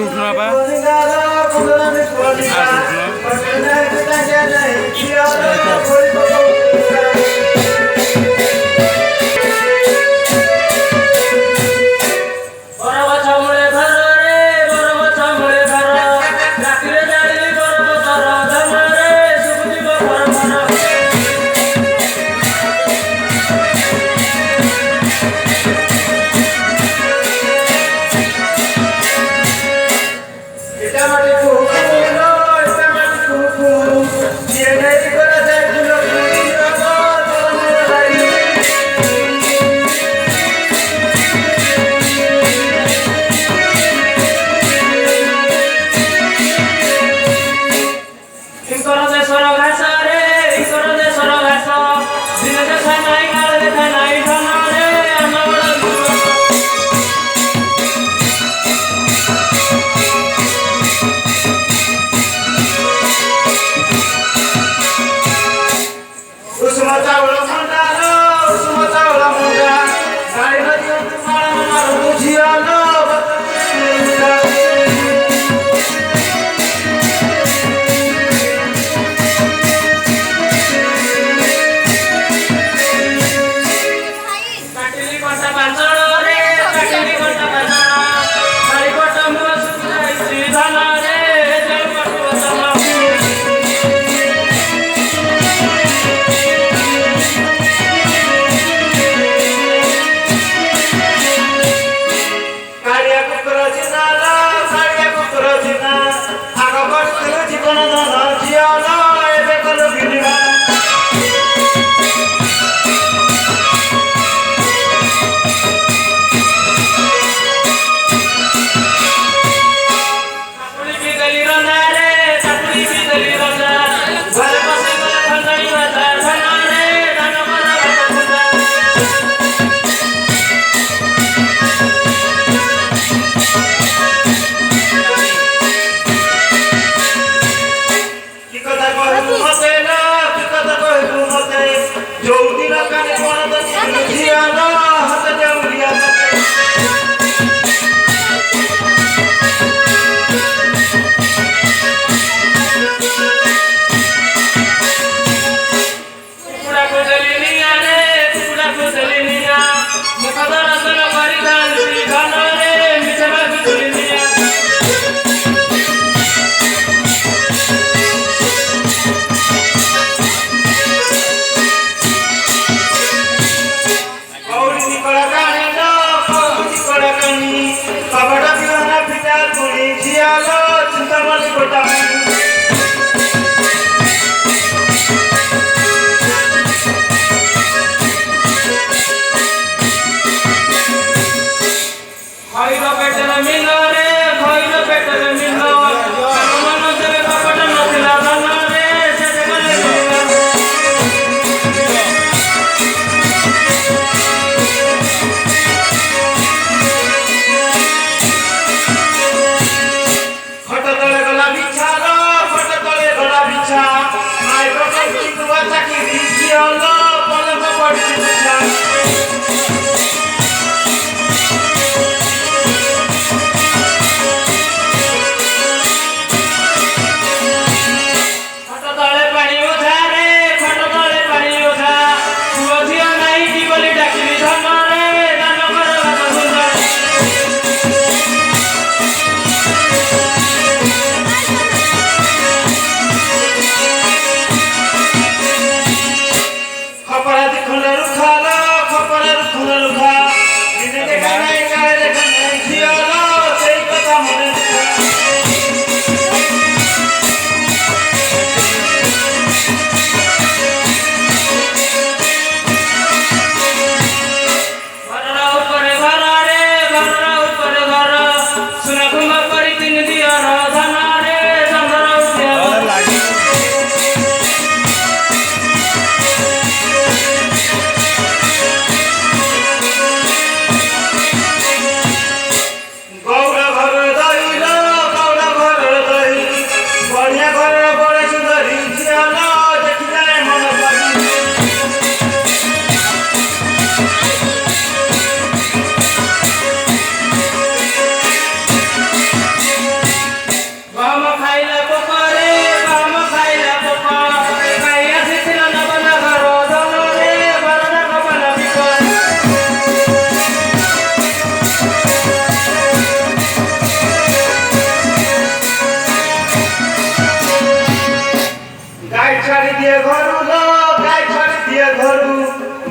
उठ्नु अब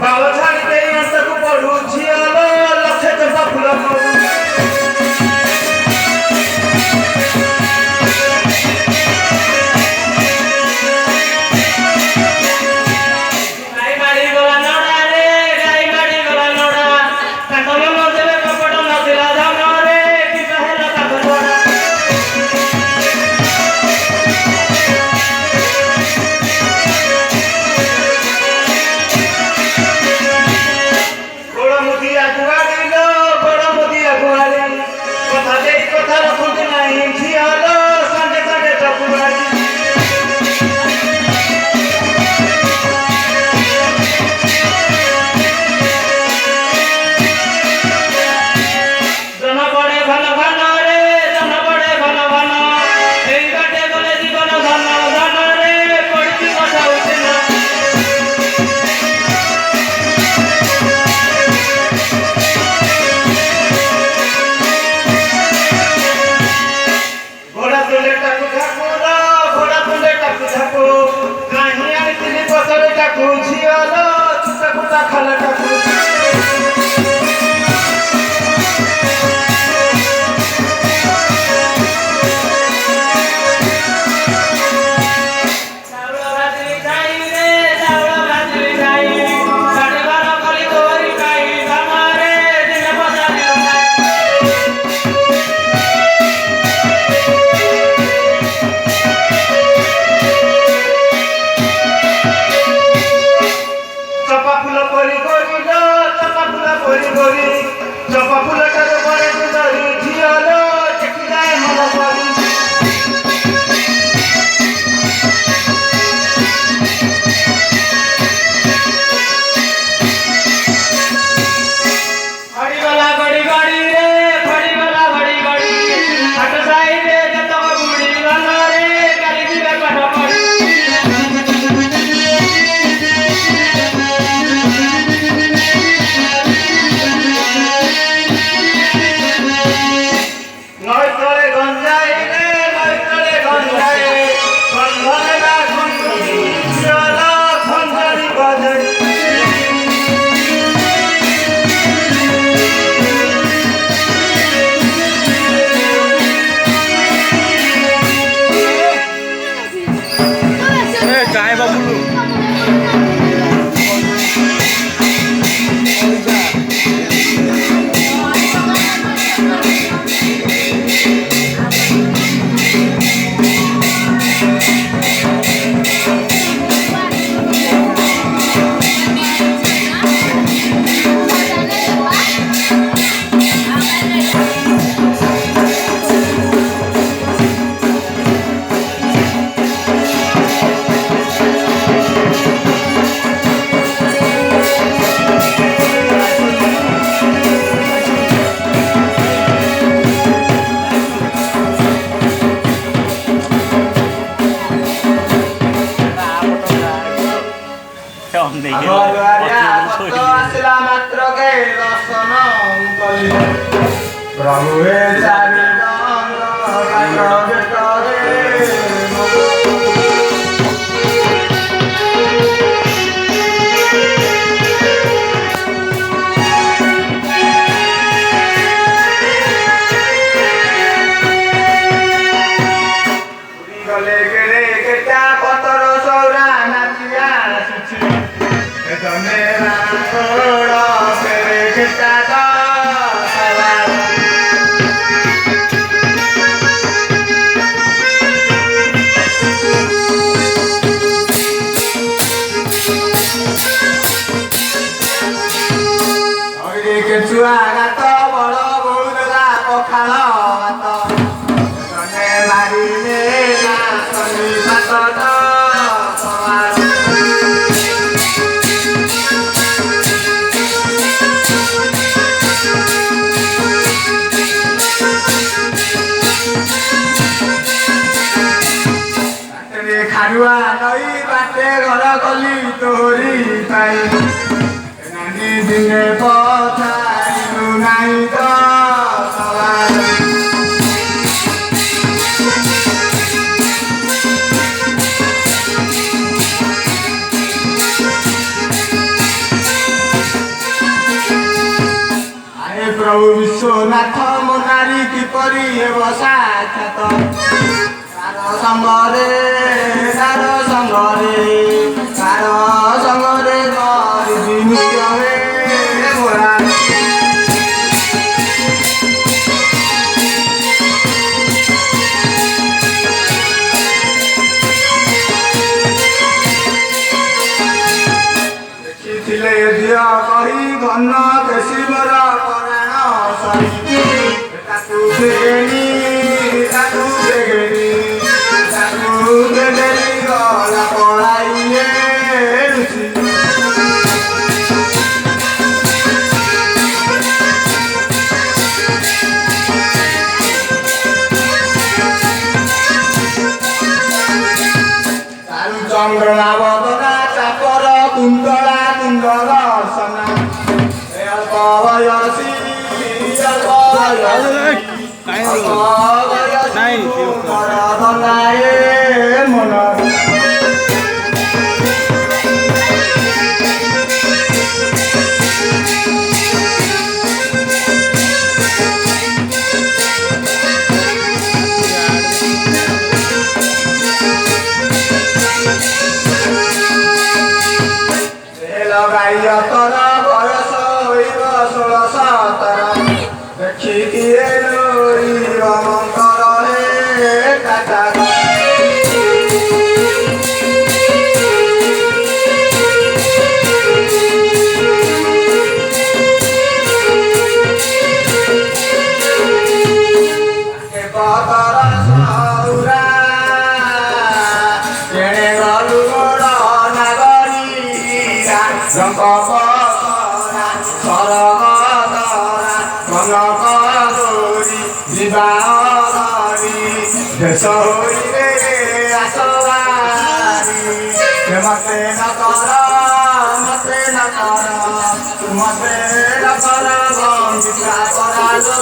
बाबा छाड़ी दे अंत को पढ़ू झियालो लखे चंपा फूल मोरू खारुआ नई बाटे घर गली तोरी पाई नानी दिने पथाइलु नाई तो प्रभु विश्वनाथ मो नारी किपरि हेब साक्षात कार संगरे गरिबी नृत्य हे मोरा ଦେଖିଥିଲେ ଝିଅ କହି ଘନ କେଶିବର ପରାଣ ସରି ତାକୁ ବେଗେନି ଗଲା ପଳାଇଏ ଋଷି ଚନ୍ଦ୍ରମା ବଦନା ଚାପର କୁଣ୍ଡଳା କୁଣ୍ଡ ଦର୍ଶନ ଅଳ୍ପ ବୟସୀ ଧନାଏ ମନ ଗାଇତର ବୟସ ହୋଇବ 16-17 ଦେଖିଥିଏ ଲୋଇ ଅମଙ୍କର ହେ କାଟା ପତର ସଉରା କେଣେ ଗଲୁ ମୋର ନାଗରୀ ରଙ୍ଗ ପତରା ସରଗତରା କନକ ଗୌରୀ ବିବାହରୀ ଦେଶ ହୋଇରେ ଆସବାରୀ ମତେ ନ କର ବଞ୍ଚିତା କରାଲୋ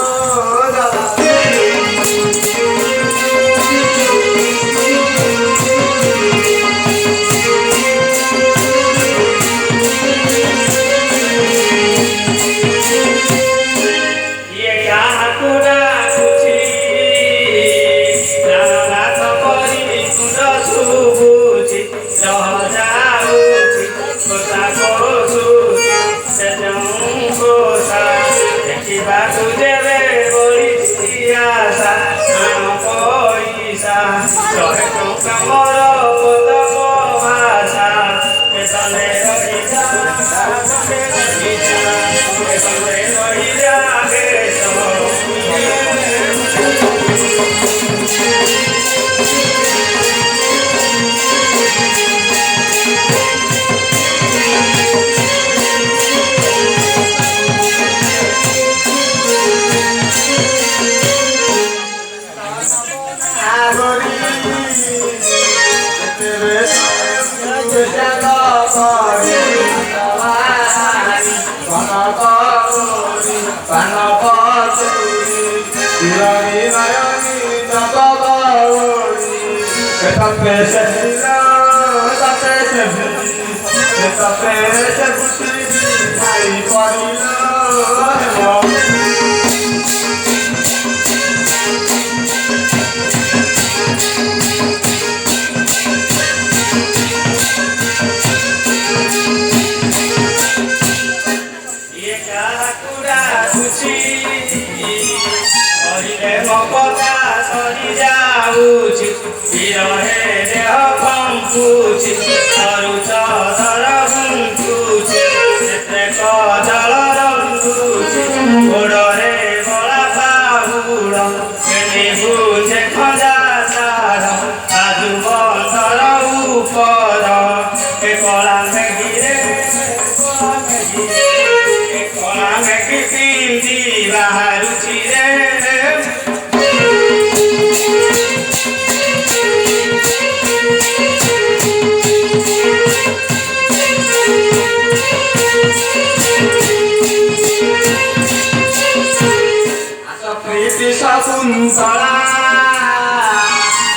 ଶକୁନ୍ତଳା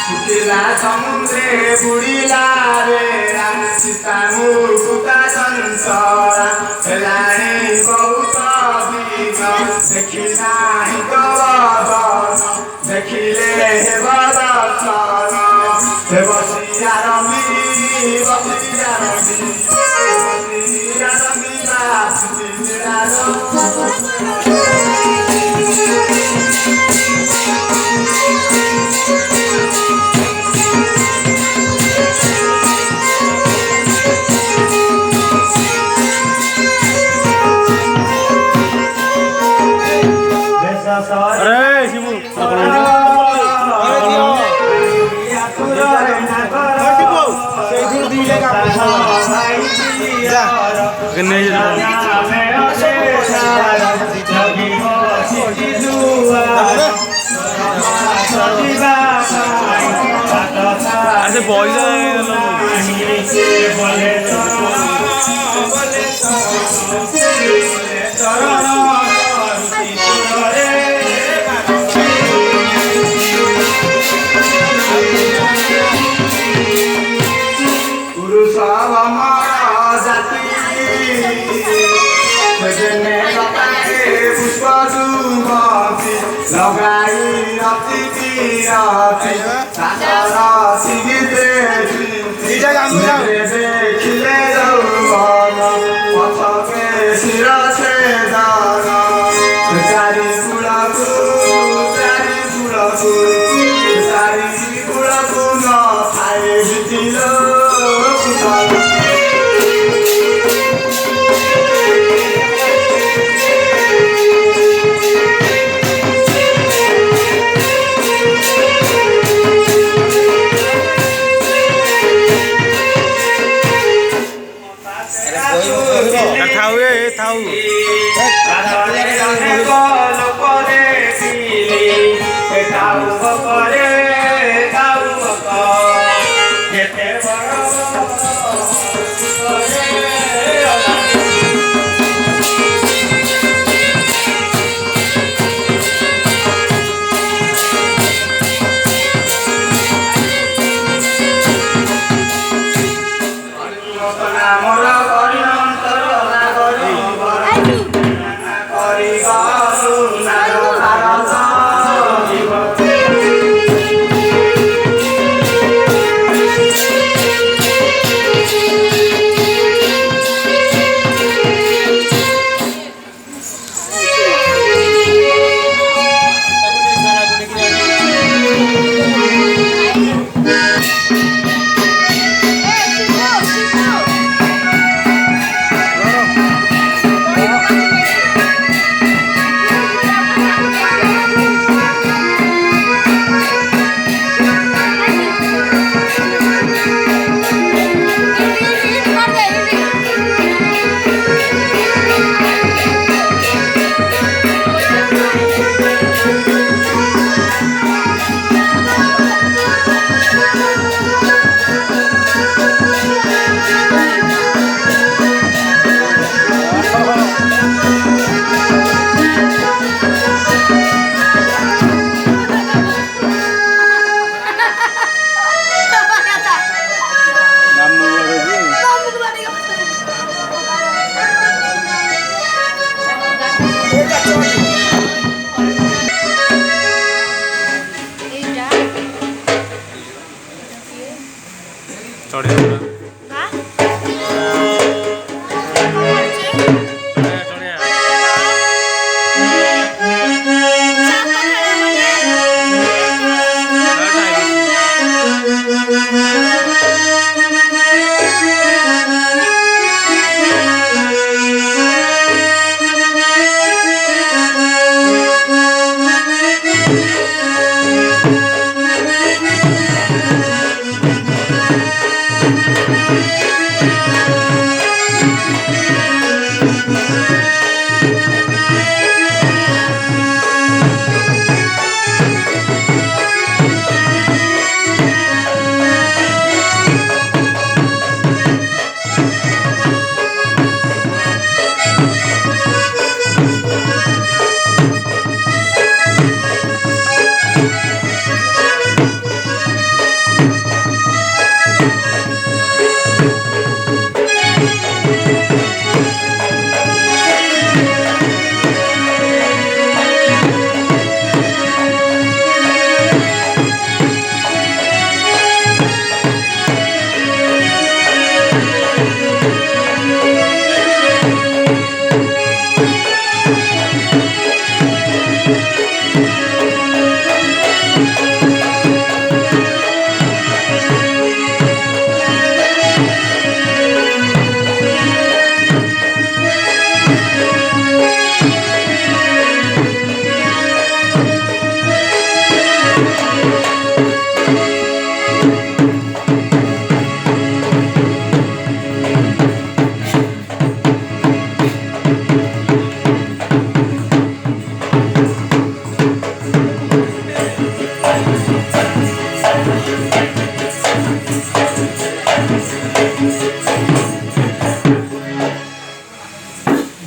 ଶୁଖିଲା ସମୁଦ୍ରେ ବୁଡ଼ିଲା ରେ ସୀତା ମୁକୁତା ଚଞ୍ଚଳା ହେଲାଣି ବହୁତ ବିଘ୍ନ देखी नाही गवादन देखिले हेबा दर्शन हे बसिया रमी बसिया रमी अरे शिवू ऐसे बॉयज लगाई राती की राती सारा सिगते देखिले जौवाना पछके सिरा से दाना चारी गुलाबू न खाए बितिलो थाऊ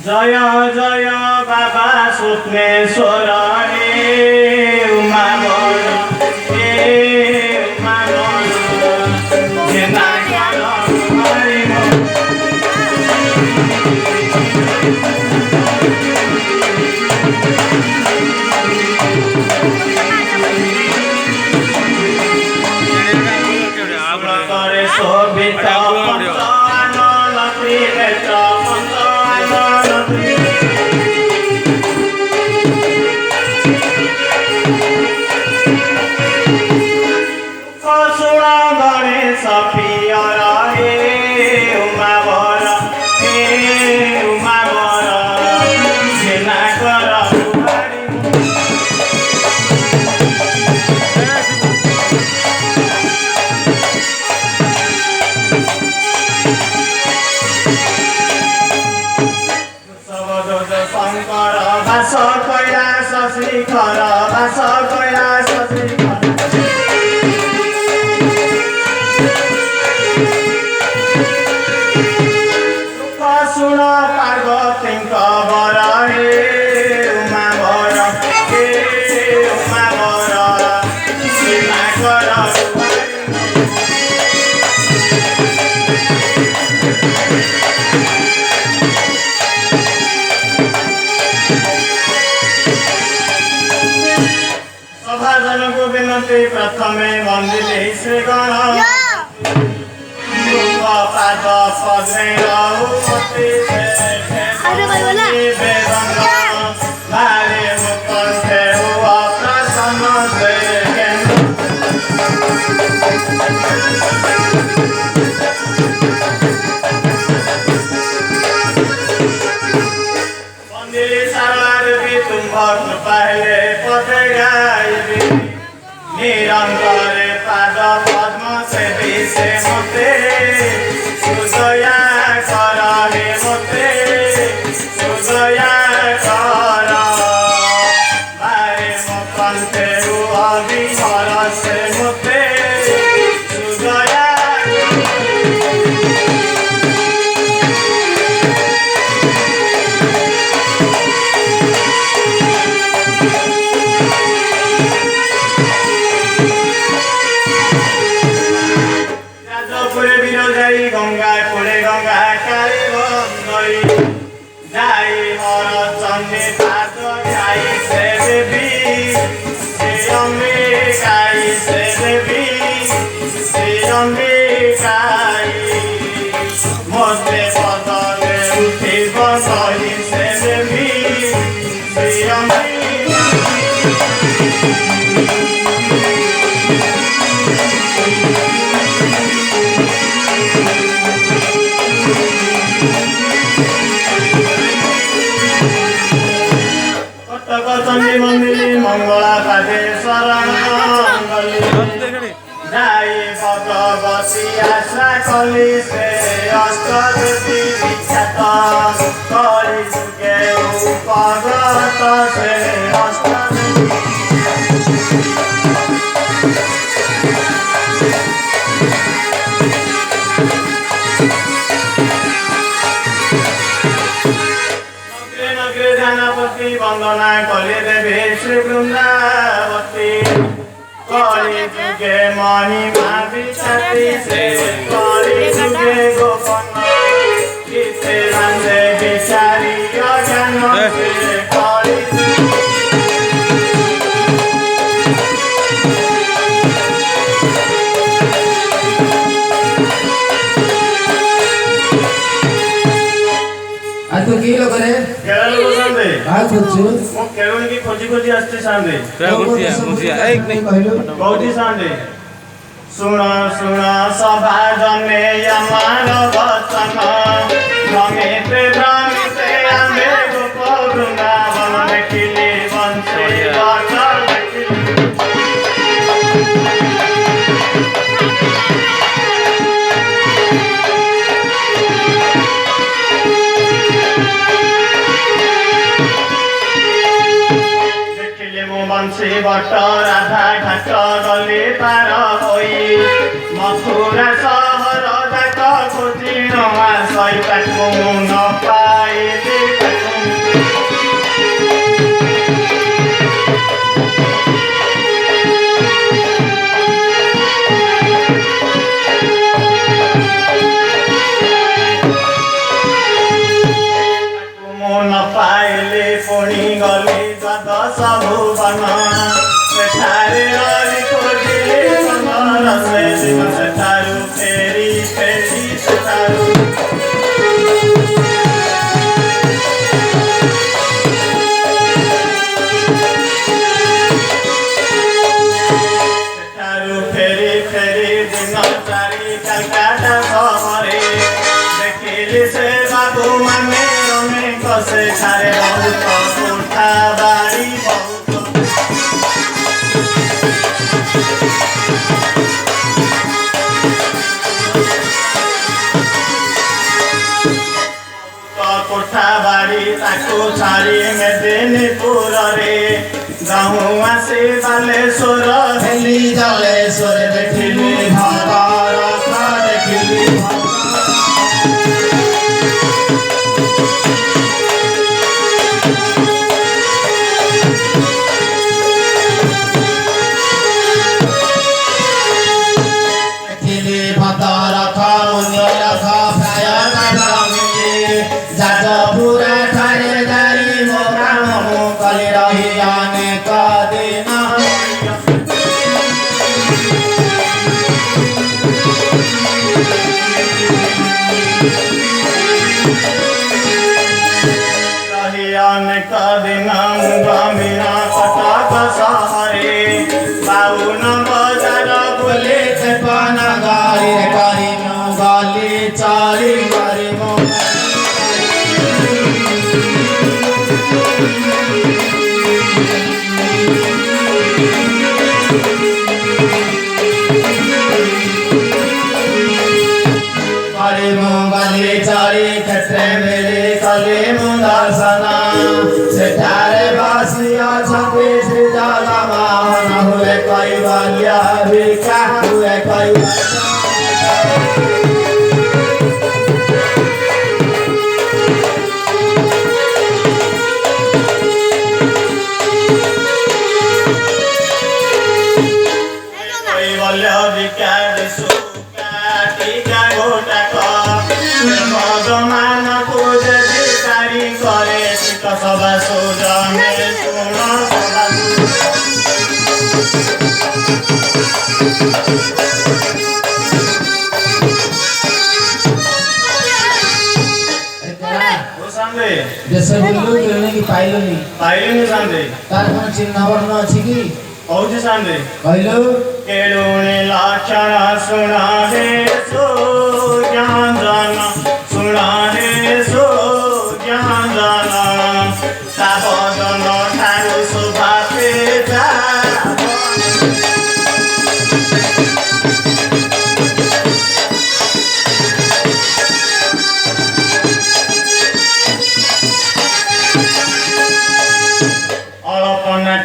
जय जय बाबा स्वप्नेश्वर उमा शिखर बास कैलाश शिखर दुख शुण पार्वती वर हे उमा वर हे उमा वर कर प्रथमे वंदिले श्री गण पाद पद्मे रघुपति भारे मुकंठे हुआ प्रसन्न वंदिले सारवी तुम भक्त पहले पद गायबी निरंतर पाद पद्म से विषे मते सुदया कर हे मते सुदया कर भारे मुकंठे अभिहर से मते सुदया गंगा कुले गंगा काली बंदरी जाई हर चंडी पाद गाई से देवी श्री अंबिकाई से देवी श्री अंबिकाई मते पद दे उठी बसई से देवी श्री अंबिकाई चंडी मंदिर मंगला पादे शरण जाई भगवती आशा कली से अष्टदेवी विख्यात कली जुगे उपगत से अष्टदेवी वंदना कली देवी श्री वृंदावती कली जुगे महिमा विख्याति से कली जुगे गोपन गीते रांधे विचारी अज्ञान से कली तू की लोग रे केरल बोलते आ खोजू मो केरल की खोजी खोजी आस्ते सांदे मुझिया एक नहीं बहुती सांदे सुन सुन सभा जने यमार वचन भ्रमिते भ्रमिते आंबे गोप वृंदावन देखिले बंसे वाटर बंशी बट राधा घाट गली पार होई मथुरा सहर जाक खोजी नमा सैताको न पाई भुवन सेठारे रवि खोजिले कमल से जीव सेठारु फेरी फेरी सेठारु सेठारु फेरी फेरी दिन चारि कलकत्ता सहरे देखिली से बाबू माने अनेक सेठारे बहुत कोठा बाड़ी बहुत कोठा बाड़ी ताको छाड़ी मेदिनीपुर रे जाऊँ आसी बालेश्वर हेली जलेश्वर देखिली भगरथ देखिली भगरथ मुनिरथ प्राय जाजपुरा ठारे दारी मोरा मो कली रही अनेक दिन रही अनेक दिन गमीना कटक सहरे 52 बजार बोले तेपन गाड़ी करी गली चली गरी गली चली क्षेत्र मेरे कली मुदर्शना सेठारे बसी अछंती श्री जगमोहन हुए कैवल्य भिक्षा हुए कैवल्य भिक्षा सुका टीका गोटाक भगवान पूज भिकारी करे चित सभा सोजने सुन सभा देश बुलू केने की पाइलनी सांदे तार कोन चिन्ह वर्ण अछि की औजी सांदे कहलो केडुने लक्षण सुना हे सो ज्ञान दान सुना हे सो ज्ञान दान साबदन ठारु शोभा पेजा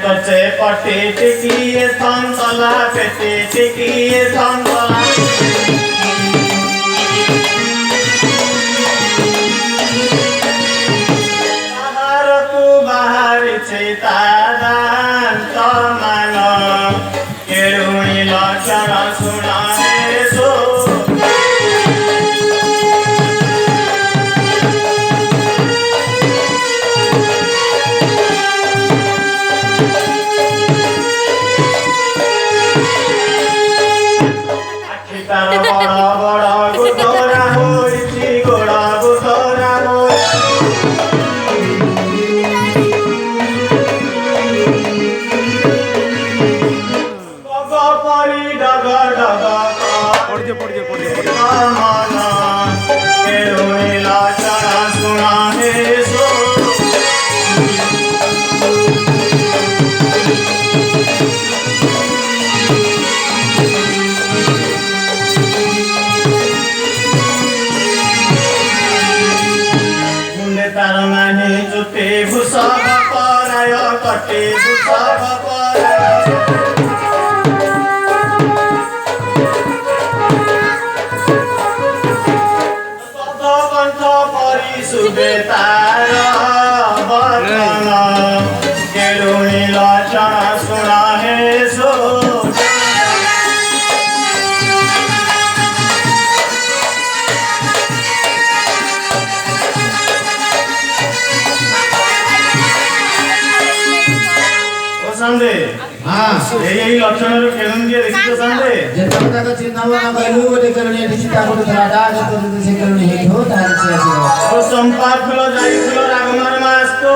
कचे पटे टिकिए थंतला पेटे टिकिए थंतला बाहरकु बाहरी छे तादान तमान केरुणी लक्षण सुना हे सो तार बड़ बड़ गुदरा होइछि गोड़ा गुदरा बग परी डग डग पड़ मन केरुणी लक्षण सुना हे सो तार नाही जुते भूषभ पराय कटे भूषभ पराय कंठ परि सुबे तार बचन केरुणी लक्षण सुना हे सो संदे हां यही लक्षण रो केन दिए देखितो संदे जेतका का चिन्ह न कहलु गोटे करणे दिसिता गोटे धराडा जतो से करणे हे हो तार से आसीबो ओ संपा फुल जाई फुल रागमार मास तो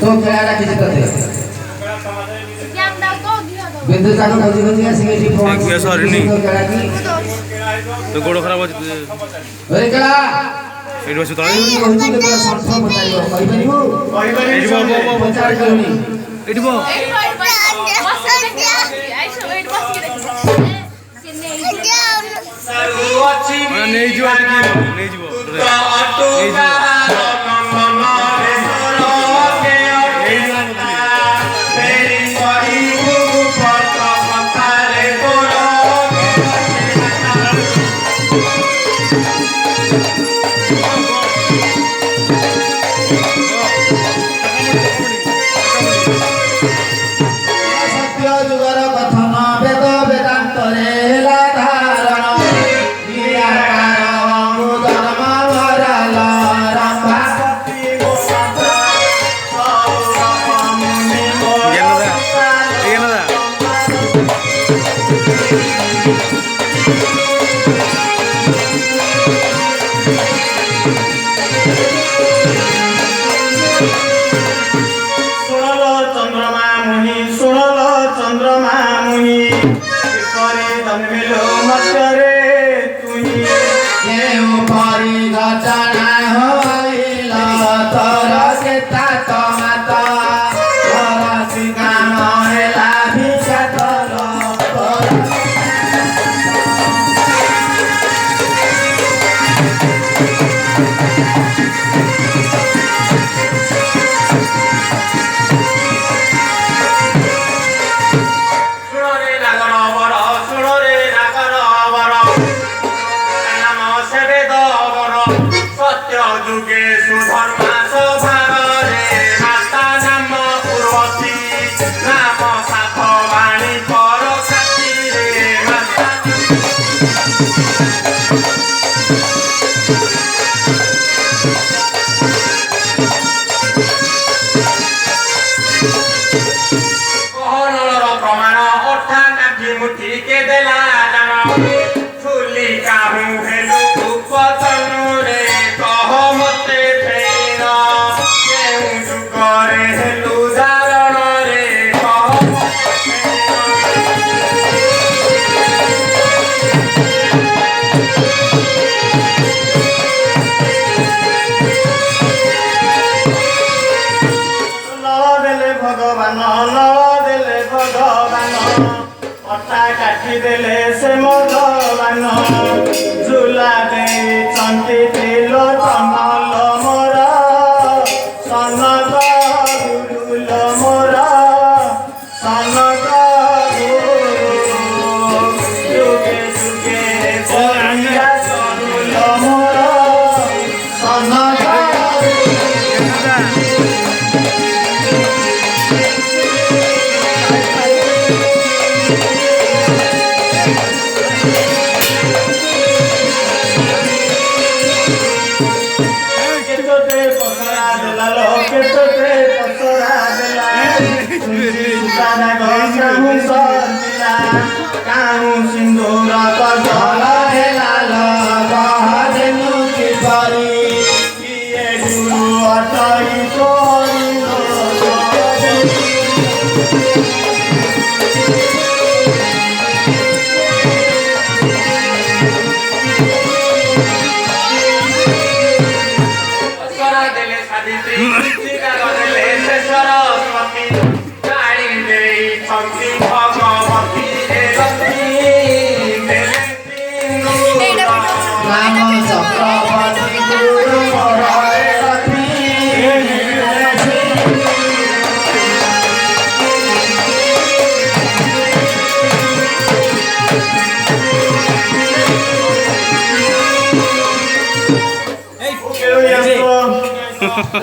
तो खेलाडा किसी करते बिंदु ताको खोजी खोजी आसी के फोन क्या सॉरी नहीं तो गोड़ खराब हो अरे कला एडी बस तळे एडी कहू के पूरा संस्था बताइयो कहि परिबो प्रचार करनी एडी बो नहीं जो नहीं जो धारण देले से मगवान झूला दे चंकी दिल तमल मोरा सनक गुरुल मोरा सनक गुरु जुगे जुगे बोलिया सरुल मोरा सनक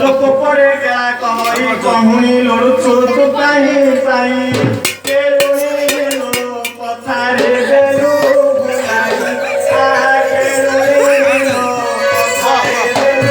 लोक पड़े क्या कही कहूनी लड़ुछु तू कहीं पाई केलुनी लो पथारे बेलू बुलाई केलुनी लो पथारे बेलू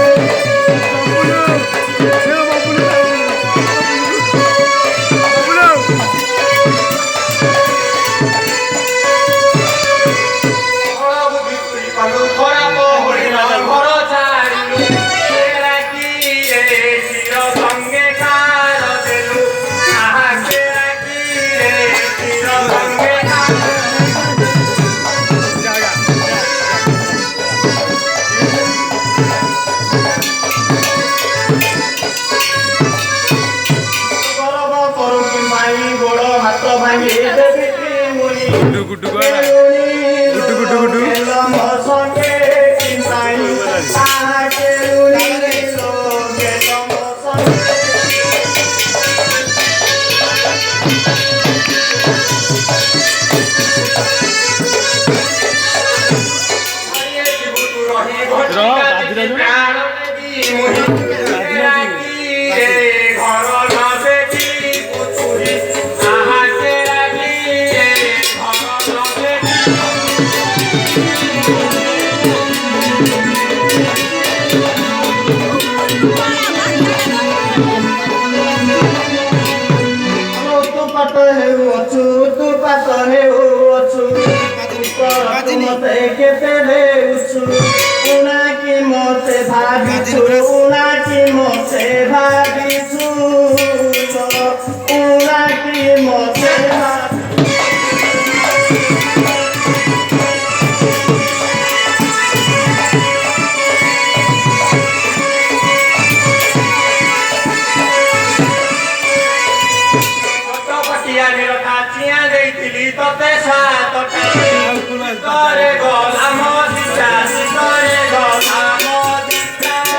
Gore gola modi chasi, gore gola modi chasi.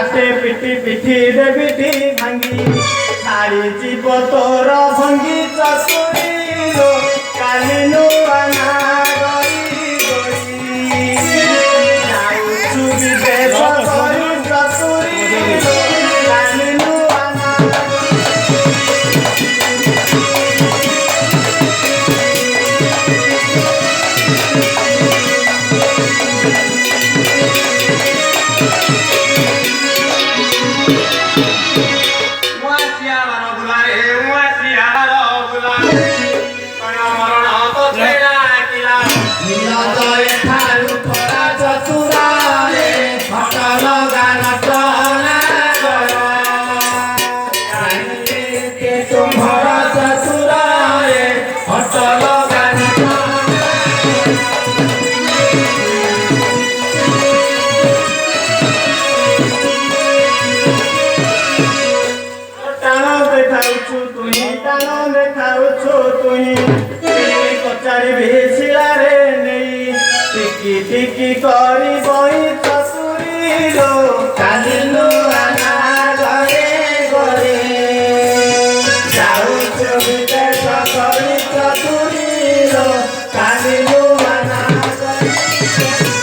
हाथे पिटी पिठी देविटी भांगी छाड़ी जीव तोर भंगी चतुरी लो काली नुआना गई गई जाऊछु विदेश करी चतुरी लो काली नुआना टिकी करी बही चतुरी लो काली नुआना गरे गरे जाऊछु विदेश करी चतुरी लो काली नुआना गरे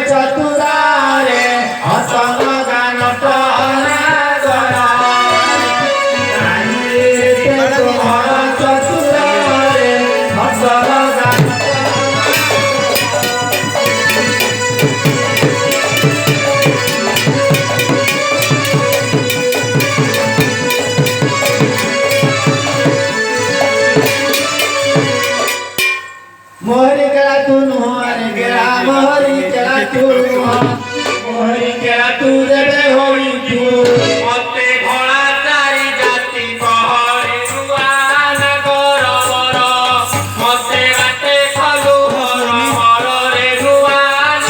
चतुरारे हसन गान टना गरा तुम्हारा चतुरारे हसन गान मोहरी केला तू मोहरी केला मोहरी केला तू मोहरी केला तू देबे होई तू मते घोड़ा चारि जाति कहरी रुआन गरबर मते बाटे खलु हर रे रुआन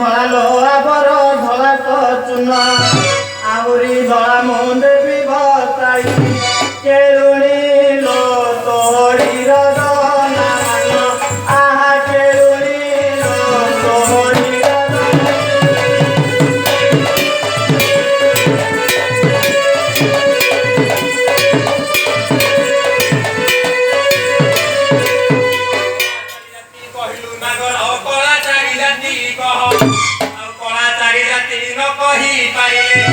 धला लोहा बर धला चुना आहुरी धला मुंडे भी भताई केरुणी लो तोहरी रदना आहा केरुणी लो तोहरी कहलु नागर कला चारि जाति कह कला चारि जाति न कही पाइले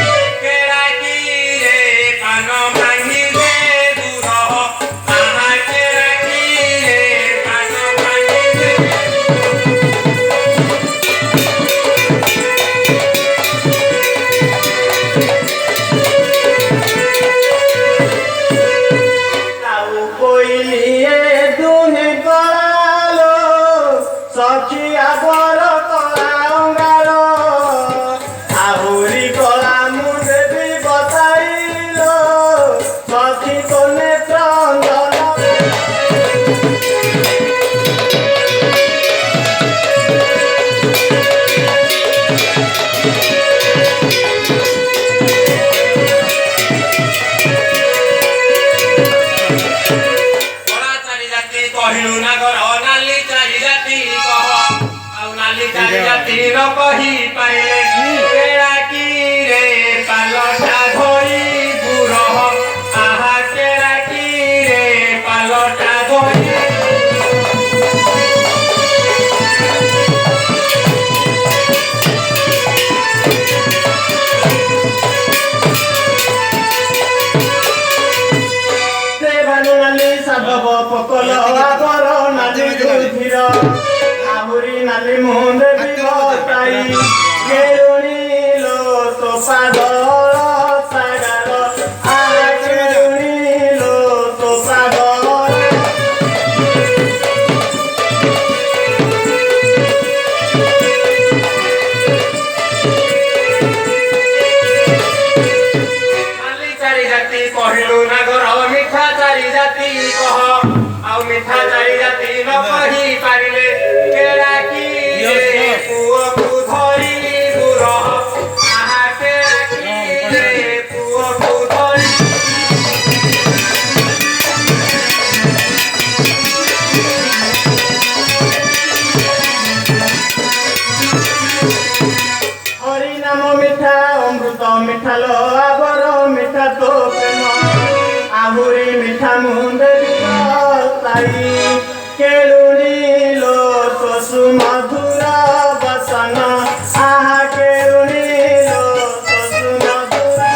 केरा की रे पान भांगी रे दूर आहा केरा की रे पान भांगी रे ताऊ कोइलिए दुने कलालो सखिया बर कला अंगालो आहुरी कला मुझे भी बताइलो सखी को नेत्र कला चारि जाति कहलु नागर नाली चारि जाति कह आउ नाली चारि जाति न कही पाइले केरा की रे पालटा धोई दूर आहा केरा की रे पालटा धोई नाली साधव पकल आबर नाली दुधिर आहुरी नाली मुंडे भी बताई केरुणी लो तो पागल सागर आहा केरुणी लो तो पागल आई केळुनी लो तो सुमधुरा बसन आहा केळुनी लो तो सुमधुरा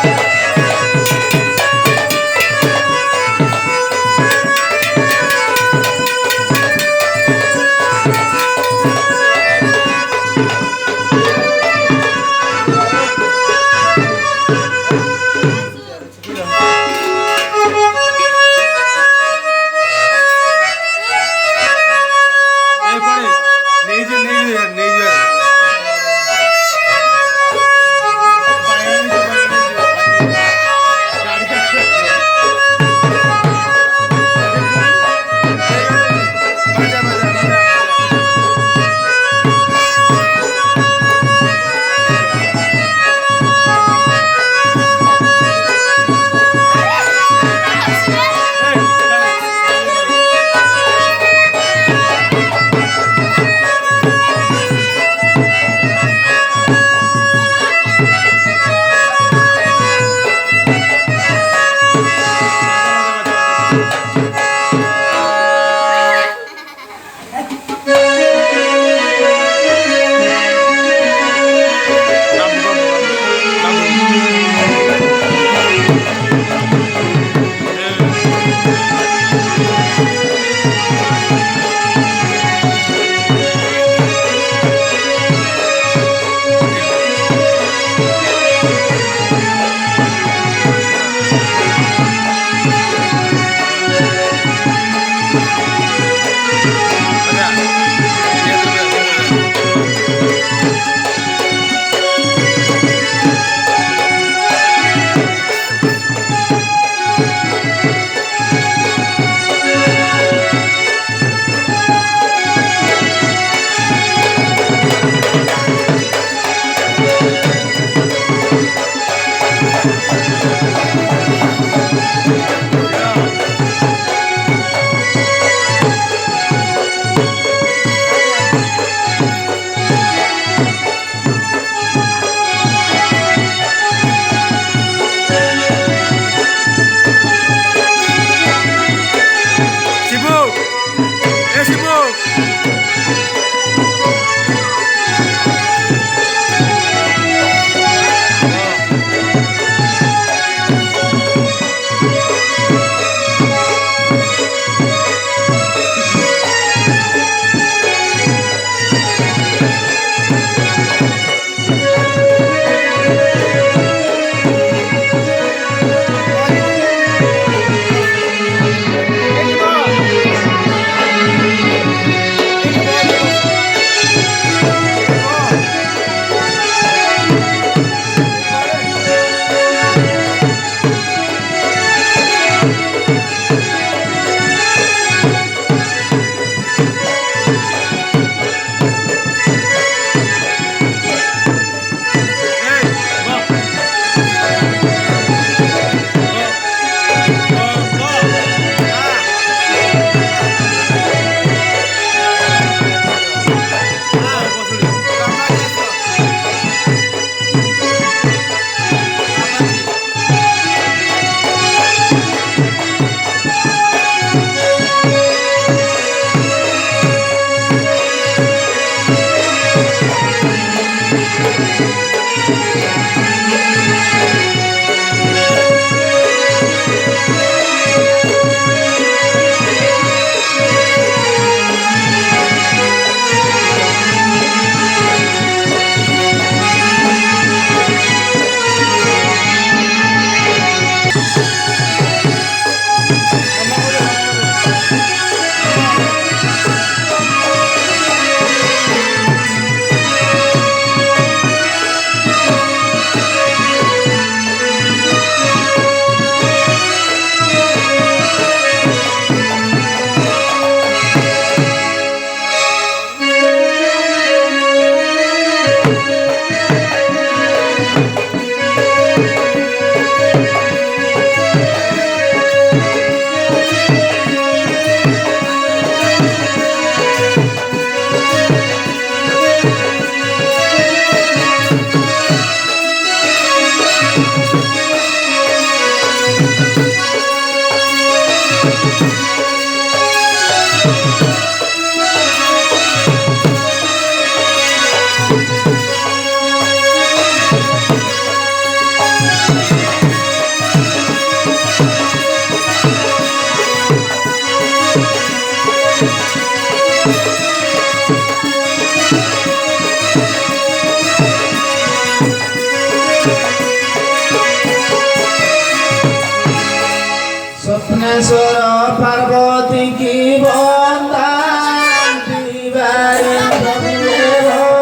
स्वप्नेश्वर पार्वती की वंदन दिवारी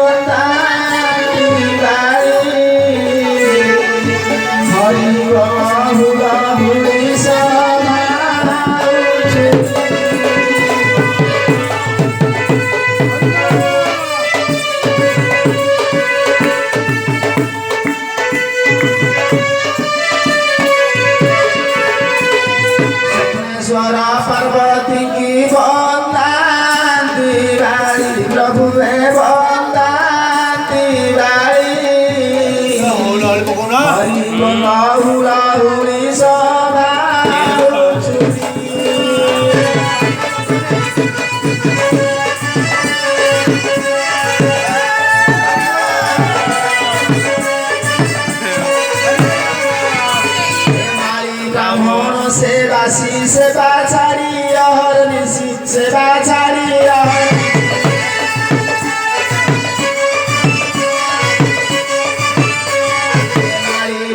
वंदन दिवारी हरि बाहुला हुई सभा स्वरा पार्वती की वंदन दिवाली प्रभु है वंदन दिवाली हरि बाहुला हुई सभा ब्राह्मण सेवासी सेवाचारी हर निशित सेवाचारी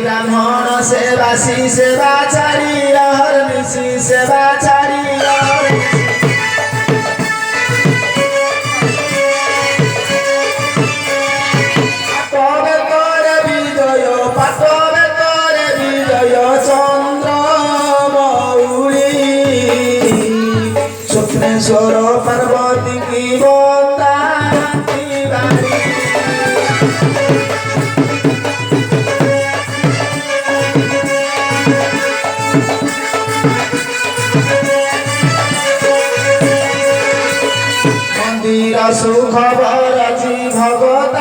ब्राह्मण सेवासी सेवाचारी हर निशित सेवाचारी स्वप्नेश्वर पार्वती की वंदन दिवाली मंदिर सुख भरजी भगत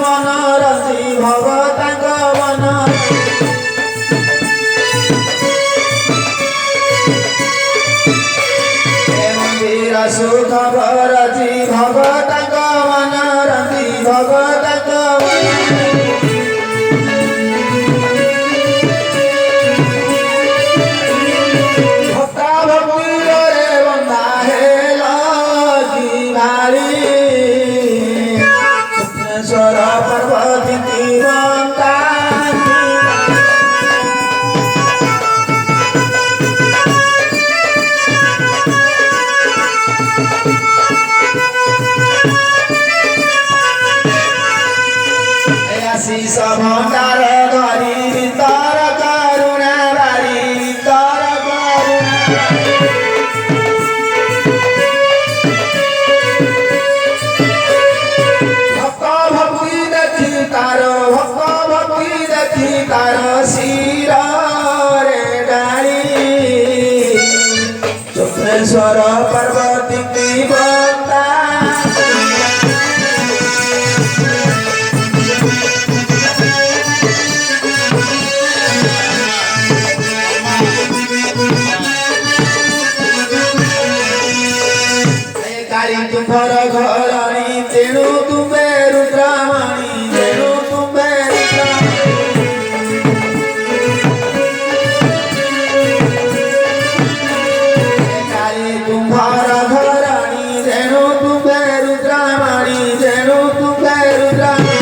मन रजी भगत मन सुख भरजी भगत मन रजी भगत भक्ता भक्ति रे बंदा है लगी भारी स्वप्नेश्वर पार्वती की वंदन आशीष भंडार धरी तर करुणा बारी तर करुणा भक्त भक्ति देखी तार भक्त भक्ति देखी तार शिर रे डाली स्वप्नेश्वर पार्वती की वंदन तुम्हार घराणी तेणु तुम्हे रुद्रामणि तेणु तुम्हे रुद्रामणि तुम्हार घराणी तेणु तुम्हे रुद्रामणि तेणु तुम्हे रुद्रामणि स्वप्नेश्वर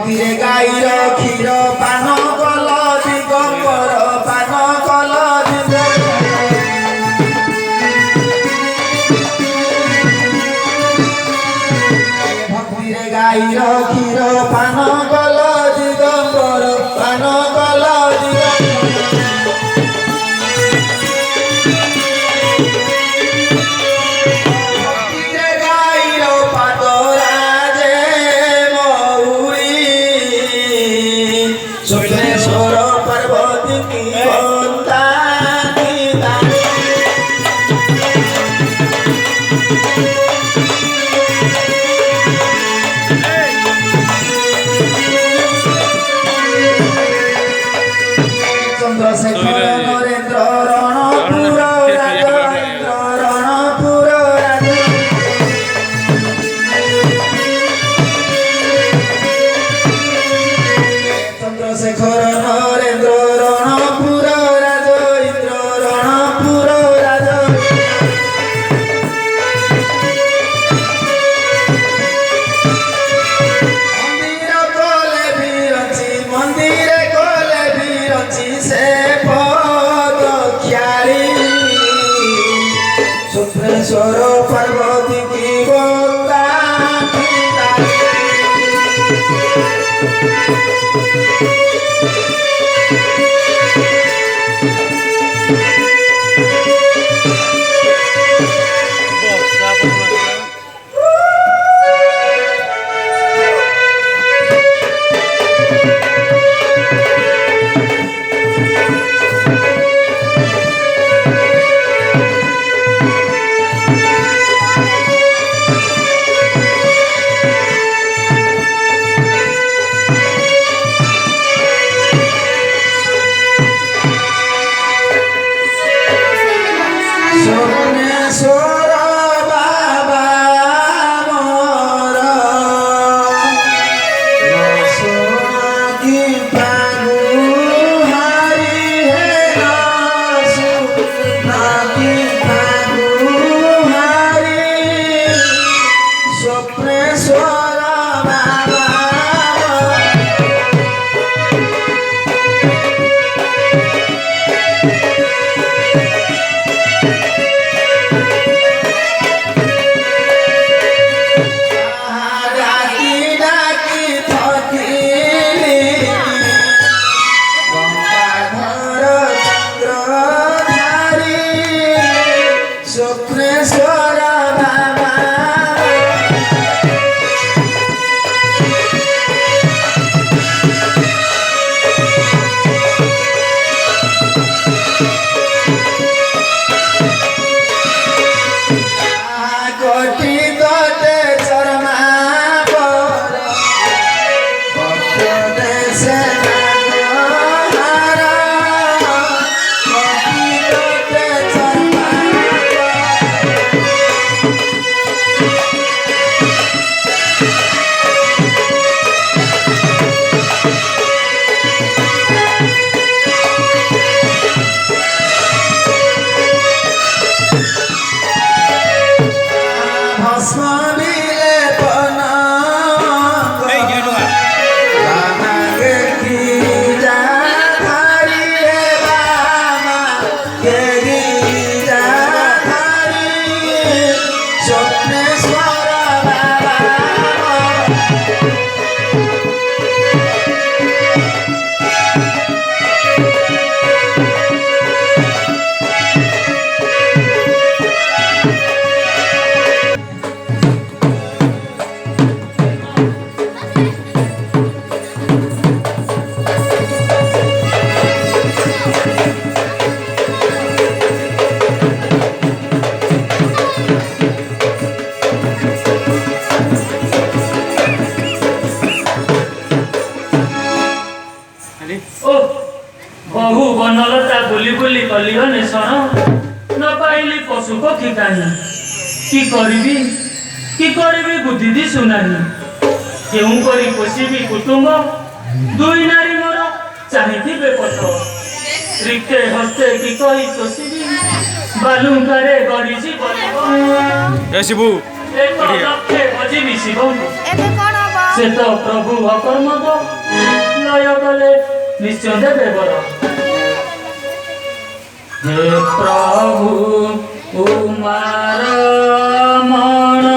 ଭକ୍ତିରେ ଗାଈର କ୍ଷୀର ପାନ କଲ ଦିଗମ୍ବର ପାନ କଲ ଭକ୍ତିରେ ଗାଈର କ୍ଷୀର ପାନ କଲ ଦିଗମ୍ବର ପାନ କଲ ଭକ୍ତିରେ ଗାଈର ପାଦରାଜେ ମଉଳି ସୁରେଶ୍ୱର ପାର୍ବତୀ କି ବନ୍ଦା ଚନ୍ଦ୍ରଶେଖର ନରେନ୍ଦ୍ର ରଣପୁର ରାଜେନ୍ଦ୍ର ରଣପୁର ରାଜ ଚନ୍ଦ୍ରଶେଖର ନରେନ୍ଦ୍ର ରଣପୁର ରାଜ ଇନ୍ଦ୍ର ରଣପୁର ରାଜ ମନ୍ଦିର କଲେ ବିରଞ୍ଚି ମନ୍ଦିର କଲେ ବିରଞ୍ଚି ସେ ପଦ ଖ୍ୟାଳି ସୁରେଶ୍ୱର ପାର୍ବତୀ କି ବନ୍ଦା সোমেশ্বর বাবা মোর কি পাগু হারি হে নাকি পাগু হারি সোমেশ্বর বাবা ডাকি ডাকি থকিলি গঙ্গাধর চন্দ্রধারী শুক্রেশ্বর বাবা কোটি দতে চরমা বর ভক্ত দেশে নাগহারা কোটি দতে চরমা ভস্ম বিলেপন বামাকে গিরিজা ধারি রে বামা গিরিজা ধারি স্বপ্নেশ্বর বাবা ଓ ବହୁ ବନଲତା ବୁଲି ବୁଲି କଲି ଅନ୍ୱେଷଣ ନ ପାଇଲି ପଶୁ ପକ୍ଷୀ କାହିଁ କି କରିବି ବୁଦ୍ଧି ଦିଶୁନାହିଁ କେଉଁ କରି ପୋଷିବି କୁଟୁମ୍ବ ଦୁଇ ନାରୀ ମୋର ଚାହିଁଥିବେ ପଥ ରିକ୍ତେ ହସ୍ତେ କି କହି ତୋଷିବି ବାଲୁଙ୍କାରେ ଗଡ଼ିଛି ଏ ଶିବୁ ଏକ ଲକ୍ଷେ ଭଜିବି ଶିବଙ୍କୁ ଏବେ କଣ ହବ? से तो प्रभु अकर्म तो लय कले निश्चय देवे बर हे प्रभु उमार मन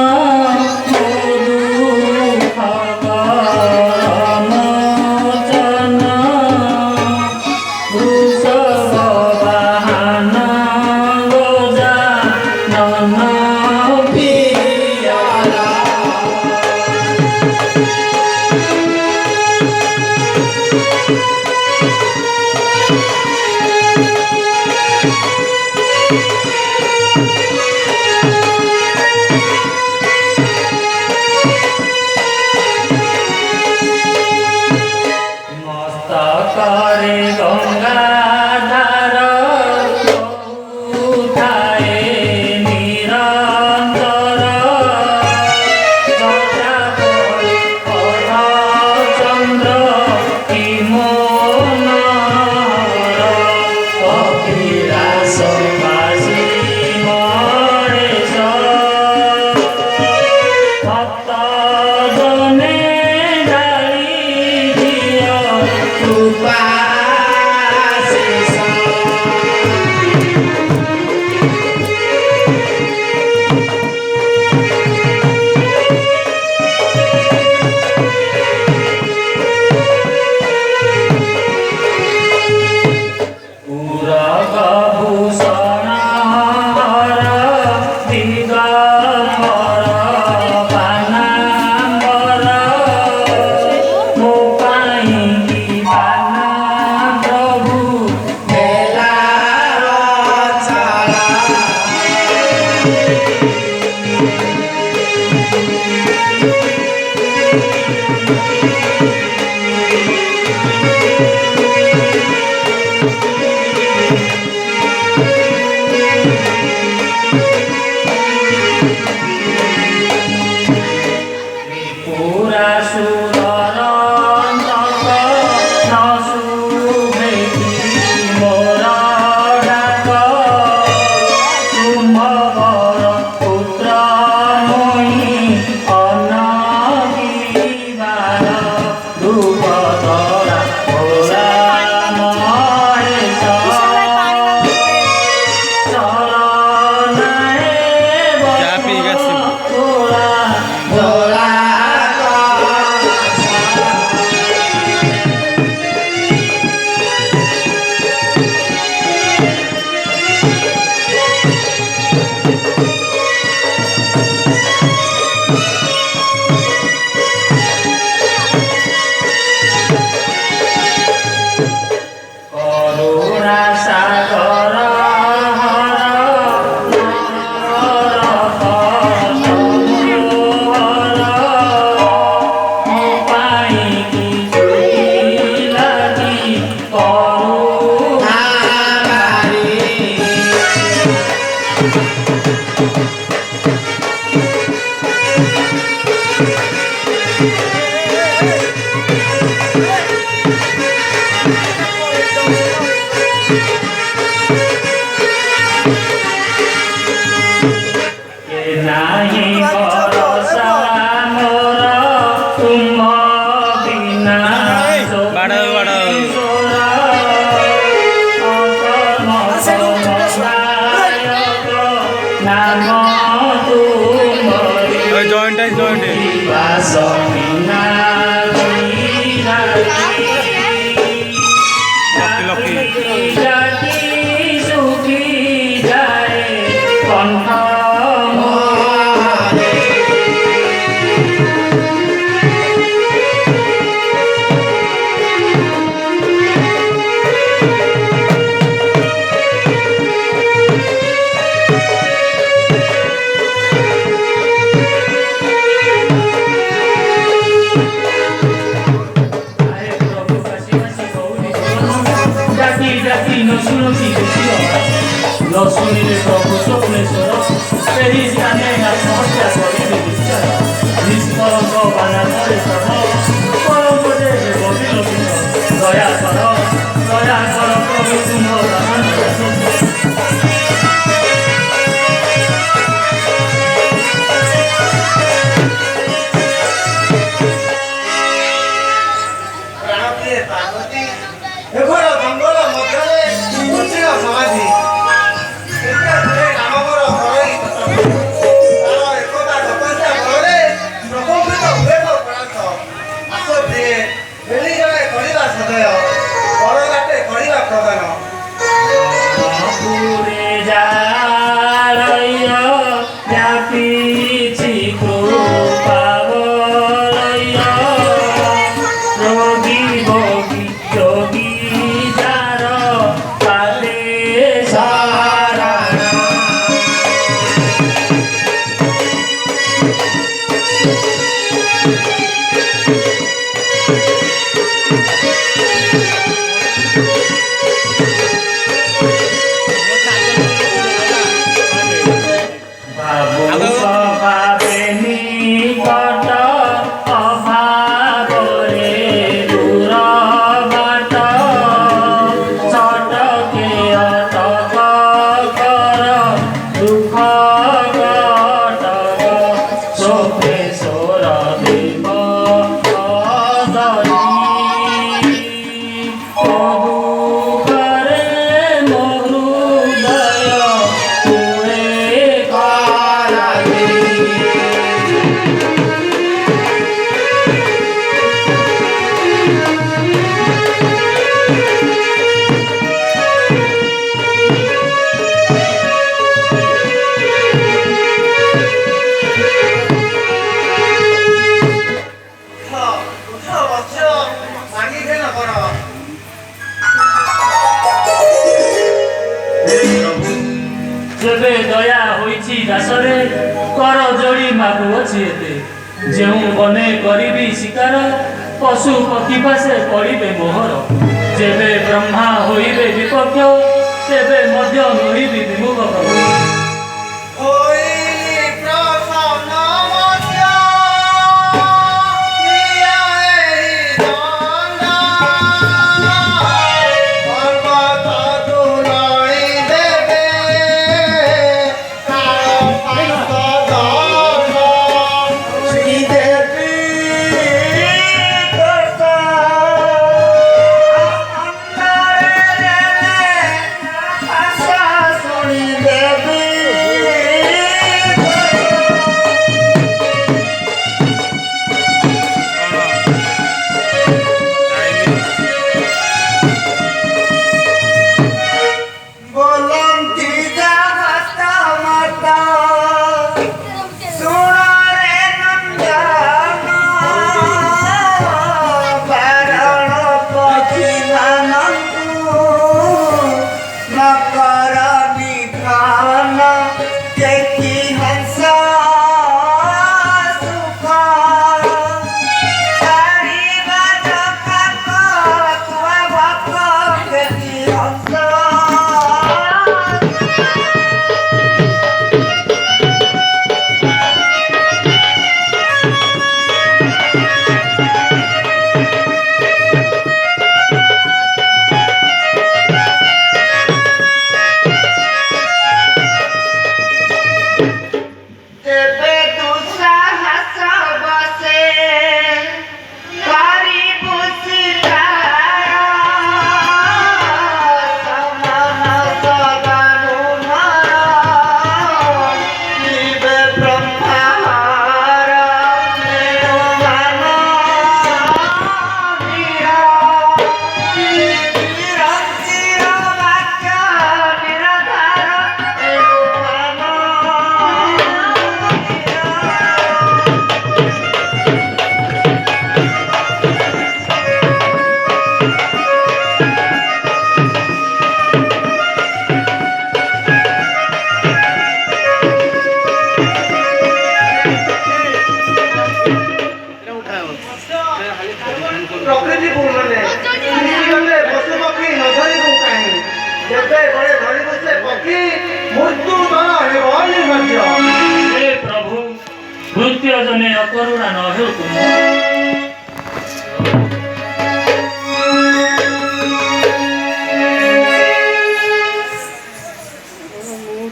रे पार्वती एघोर जंगल मध्यरे प्राचीन समाधि एटा रे रामवर घरई तार एकता तपस्या घरे प्रकोपित हुए तो प्रार्थ आसो दे बेली जले करिबा सदय परगाटे करिबा प्रदान पूरे जालय व्यापीछि कृपावलय रोगी भोगी जोगी जार पादे सारा जेबे दया होइछि दासरे कर जोड़ी मागुअछि एते जेउ बने करिबी शिकार पशु पक्षी पासे पड़िबे मोहर जेबे ब्रह्मा होइबे विपक्ष तेबे मध्य नहिबी विमुख प्रभु ओई प्रसन्न मध्य निया एहि दंडा पर्वत तुलई देबे काल पात दस श्री देवी करता अंतरे आशा सुनी देवी बोलंती जावता माता सुनारे नंदन बारण पथिवानंतु मकर विधान देखी हंस सुख चारि बाजक तुआ भक्त देखी हंस तेबे दुस्साहस बसे कारी बुझितार समान सदानुमर जीवे ब्रह्मार निर्वाण चिर वाक्य निराधार प्रकृति पूर्णले गले पशु पक्षी न धरिबु काहे जेबे गले धरिबु से पक्षी मृत्यु दर हेबो निर्मज्य हे प्रभु भृत्य जने अकरुणा न हेउ तुम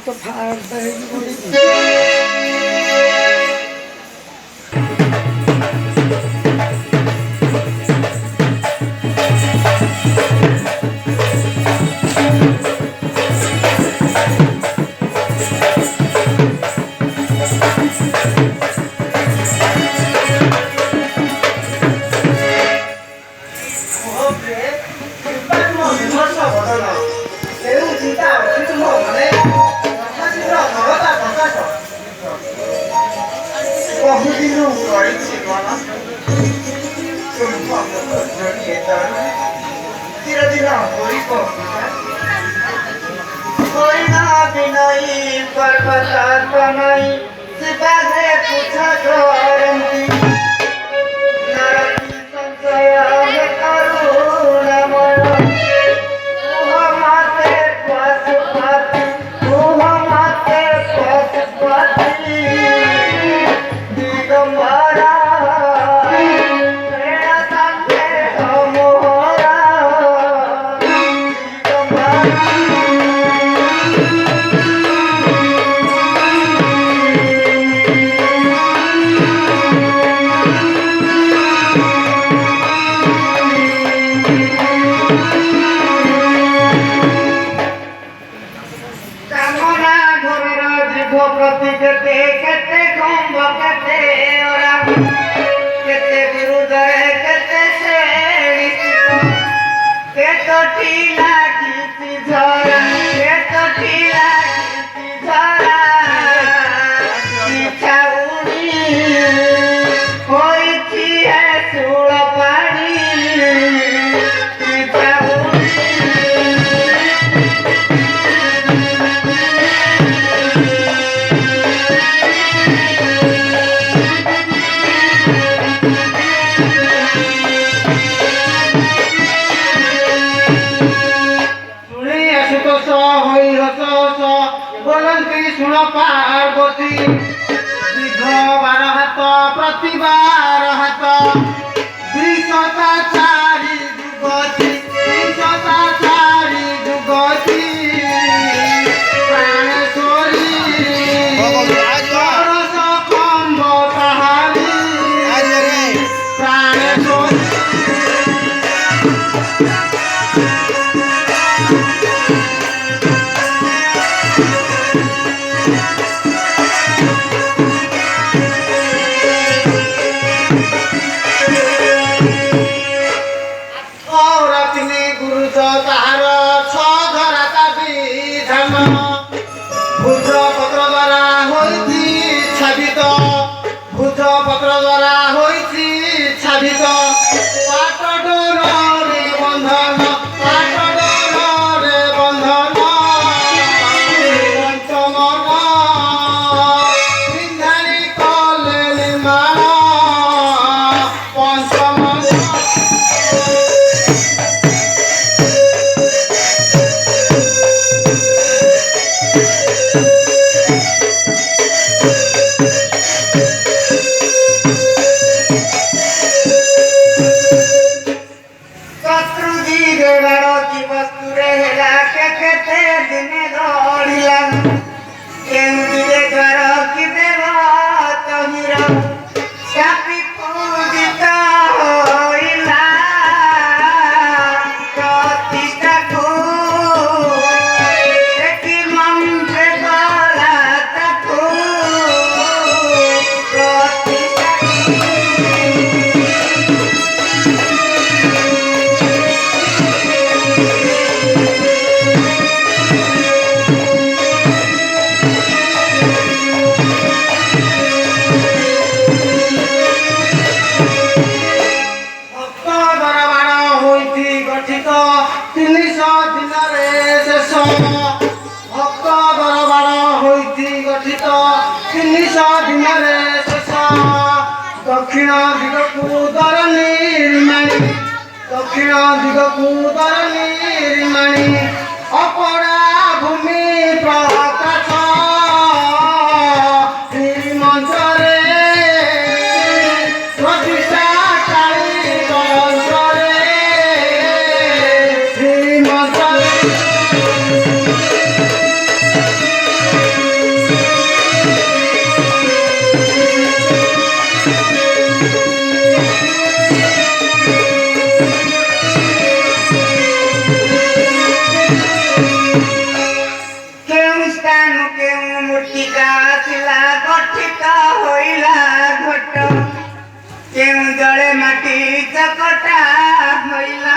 तो फाड़ दे କେଉଁ ଜଳେ ମାଟି ଚକଟା ହୋଇଲା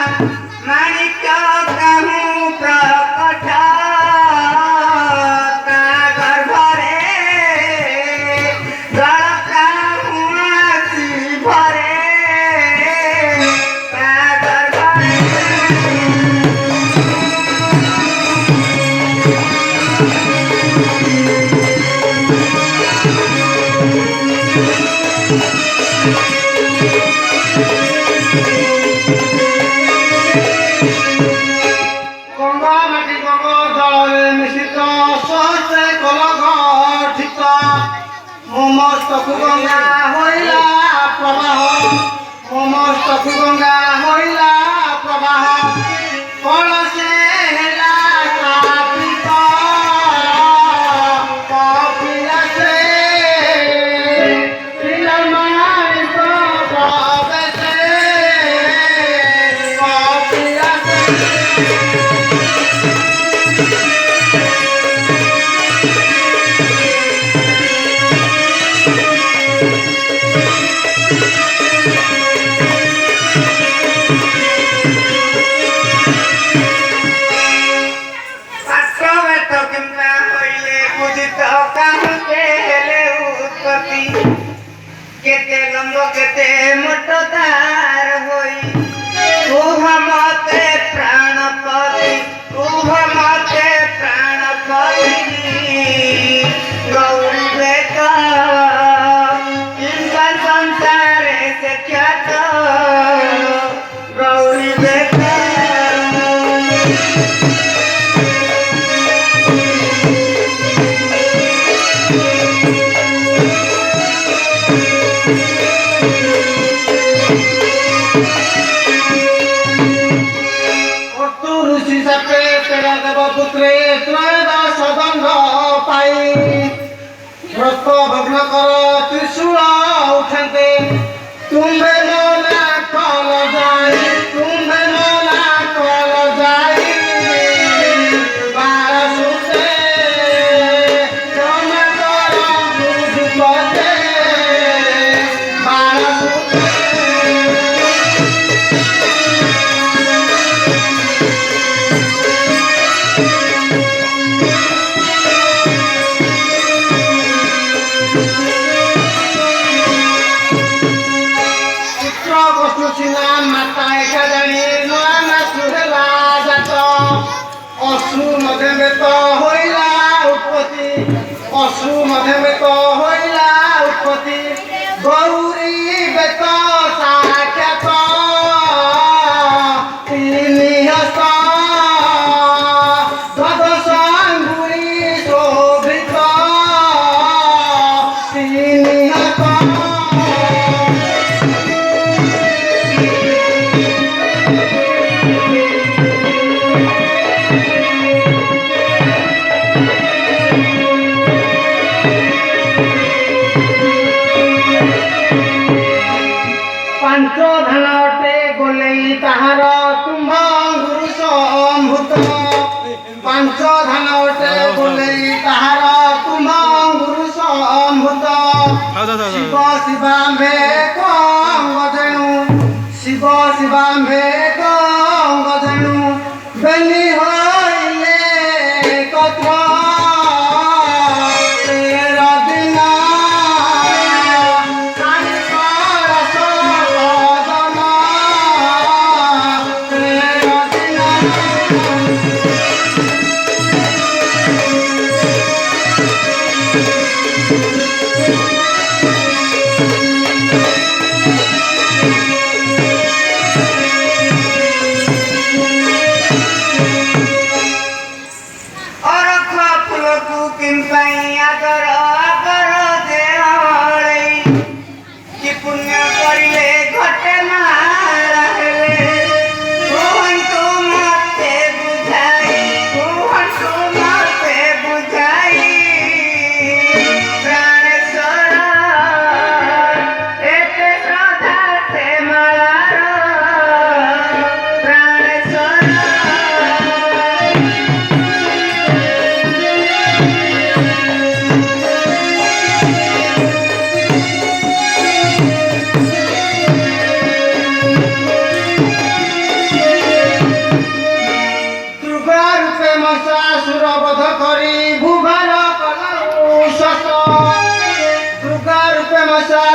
মস্তকু গঙ্গা হইলা প্রবাহ মো মস্তকু গঙ্গা হইলা প্রবাহ কলসে হেলা কাপিত কপিলাসে শ্রীরামায় প্রবেশে কপিলাসে केते लंब केते मोटो तार होई उह मते प्राणपति उह मते प्राणपति गौरी बेट इनका संसार से क्या तो गौरी बेट पुत्रे त्रयोदश दंड पाई रक्त भग्न कर त्रिशूल उठाते तुम्हें मोला कल जाई तुम्हें मोला कल जाई बार सुते जम कर दूध पते बार सुते অশ্রু মধ্যে তো হইলা উৎপত্তি অশ্রু মধ্যে তো হইলা উৎপত্তি গৌরী বেত সাক্ষাৎ তিনি হস্ত দ্বাদশ আঙ্গুলি শোভিত তিনি হস্ত তাহার তুম্ভ গুরু সম্ভূত পাঞ্চ ধানটে বলে তাহার তুম্ভ গুরু সম্ভূত শিব শিবাম্বে কঙ্গ ধেণু শিব শিবাম্বে কঙ্গ ধেণু বেনি হইলে কথা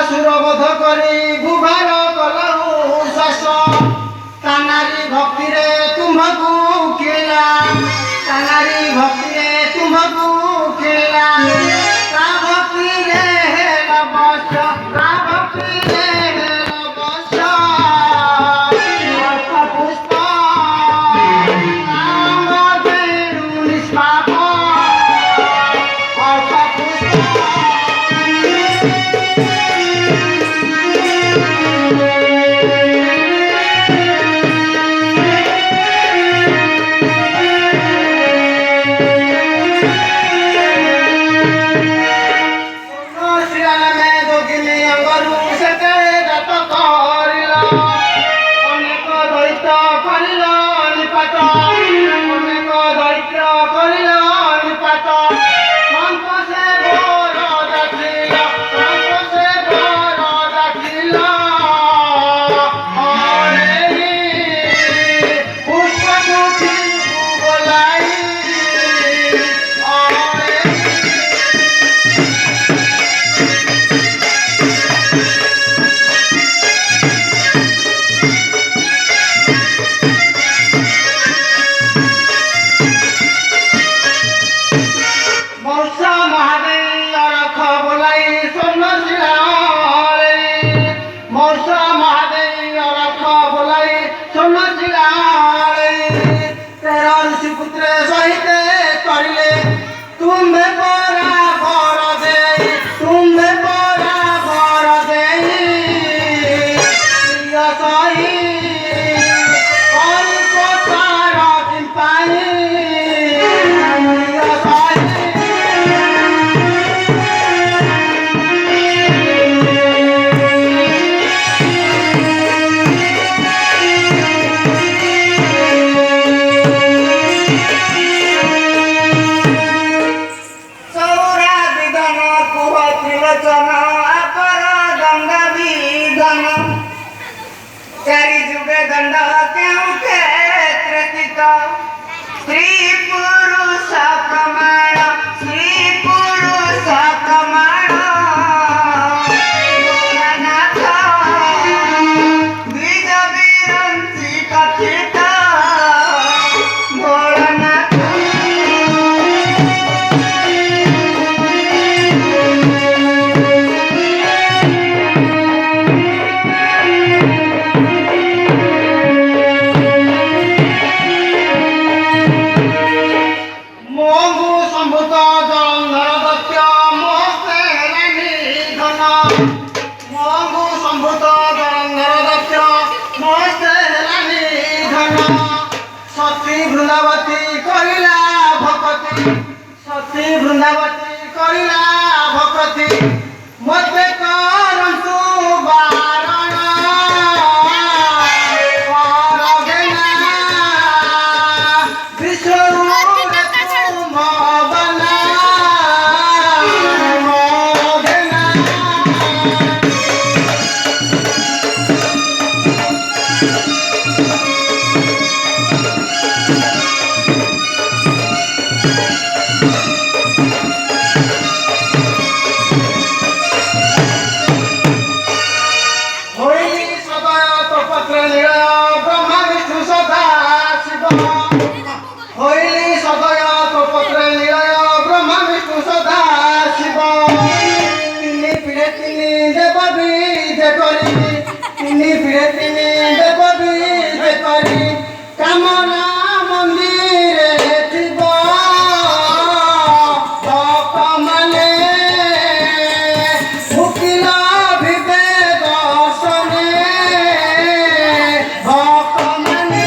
সুরবধ করি ভুভার কলহু শাস তানারি ভক্তিরে তুমকু খেলা তানারি ভক্তিরে তুমকু খেলা তা ভক্তিরে হেল বস তা ভক্তিরে হেল বস অর্থ পুষ্প নিষ্পাপ অর্থ পুষ্প ଅତି ବୃନ୍ଦାବତୀ କରିଲା ଭକତି ମୋତେ କରନ୍ତୁ ବାରଣ କରବେନା ବିଶ୍ୱରେ ତୁମବନା ମଗେନା। কামনা মন্দিরে থিব ভক্তমানে মুকিল ভিবে দর্শনে ভক্তমানে।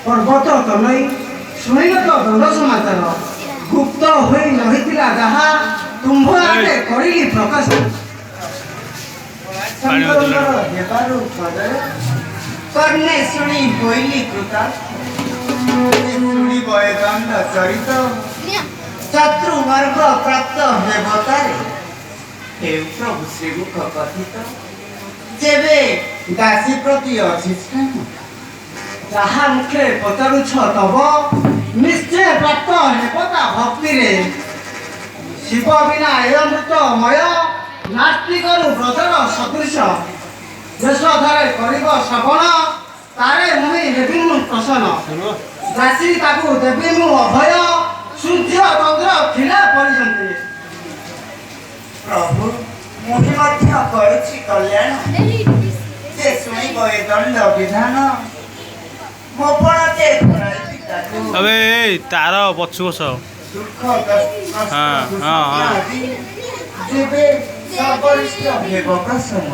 ପର୍ବତ ତନଇ ଶୁଣିଲ ତ ଦଣ୍ଡ ସମାଚାର ଗୁପ୍ତ ହୋଇ ରହିଥିଲା ଯାହା ତୁମ୍ଭ ଆଗେ କରିଲି ପ୍ରକାଶ। ହେବାରୁ କର୍ଣ୍ଣେ ଶୁଣି ହୋଇଲି କୃତା ଶୁଣିବ ଏ ଦଣ୍ଡ ଚରିତ ଶତ୍ରୁ ମାର୍ଗ ପ୍ରାପ୍ତ ହେବ ତାରେ ହେଉ ପ୍ରଭୁ ଶ୍ରୀମୁଖ କଥିତ ଯେବେ ଦାସୀ ପ୍ରତି ଅଛି ସ୍ନେହ ଯାହା ମୁଖେ ପଚାରୁଛ ତବ ନିଶ୍ଚୟ ପ୍ରାପ୍ତ ହେବ ତା ଭକ୍ତିରେ ଶିବ ବିନା ଏ ଅମୃତମୟ ନାସ୍ତିକରୁ ବ୍ରଜର ସଦୃଶ ଦେଶଧାରେ କରିବ ଶ୍ରବଣ ତାରେ ମୁହିଁ ହେବି ମୁଁ ପ୍ରସନ୍ନ ଦାସୀ ତାକୁ ଦେବି ମୁଁ ଅଭୟ ସୂର୍ଯ୍ୟ ଚନ୍ଦ୍ର ଥିଲା ପର୍ଯ୍ୟନ୍ତେ। ପ୍ରଭୁ ମୁହିଁ ମଧ୍ୟ କରୁଛି କଲ୍ୟାଣ ଯେ ଶୁଣିବ ଏ ଦଣ୍ଡ ବିଧାନ अबे तार पछु बस जेबे सर्वरिष्ठ हेब प्रसन्न